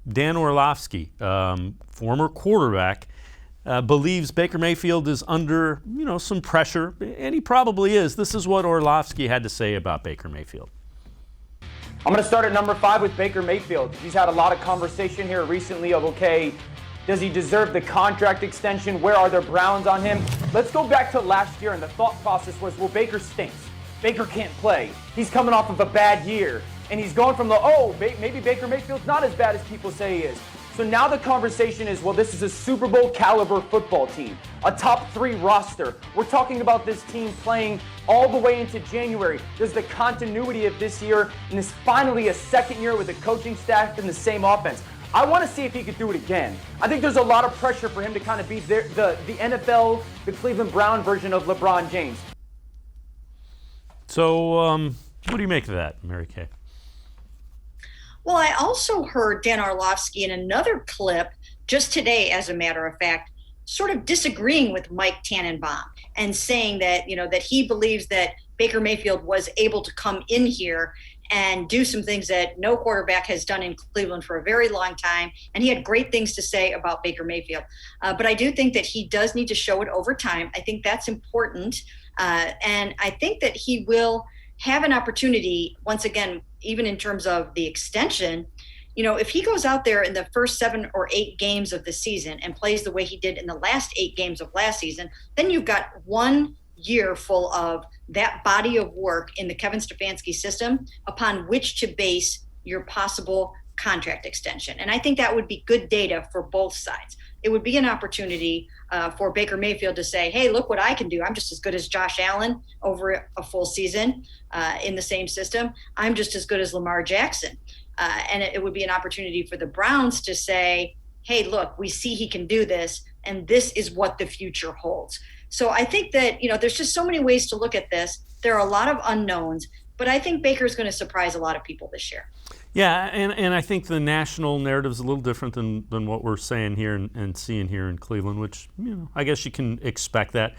Dan Orlovsky, former quarterback, believes Baker Mayfield is under, some pressure, and he probably is. This is what Orlovsky had to say about Baker Mayfield. I'm going to start at number 5 with Baker Mayfield. He's had a lot of conversation here recently of, okay, does he deserve the contract extension? Where are the Browns on him? Let's go back to last year, and the thought process was, well, Baker stinks. Baker can't play. He's coming off of a bad year. And he's going from maybe Baker Mayfield's not as bad as people say he is. So now the conversation is, well, this is a Super Bowl caliber football team, a top 3 roster. We're talking about this team playing all the way into January. There's the continuity of this year, and it's finally a second year with a coaching staff and the same offense. I want to see if he could do it again. I think there's a lot of pressure for him to kind of be the NFL, the Cleveland Brown version of LeBron James. So what do you make of that, Mary Kay? Well, I also heard Dan Orlovsky in another clip just today, as a matter of fact, sort of disagreeing with Mike Tannenbaum and saying that, that he believes that Baker Mayfield was able to come in here and do some things that no quarterback has done in Cleveland for a very long time. And he had great things to say about Baker Mayfield. But I do think that he does need to show it over time. I think that's important. And I think that he will have an opportunity, once again, even in terms of the extension. If he goes out there in the first 7 or 8 games of the season and plays the way he did in the last 8 games of last season, then you've got 1 year full of that body of work in the Kevin Stefanski system upon which to base your possible contract extension. And I think that would be good data for both sides. It would be an opportunity for Baker Mayfield to say, hey, look what I can do. I'm just as good as Josh Allen over a full season in the same system. I'm just as good as Lamar Jackson. And it would be an opportunity for the Browns to say, hey, look, we see he can do this, and this is what the future holds. So I think that, there's just so many ways to look at this. There are a lot of unknowns, but I think Baker is going to surprise a lot of people this year. Yeah, and I think the national narrative is a little different than what we're saying here and seeing here in Cleveland, which, I guess you can expect that.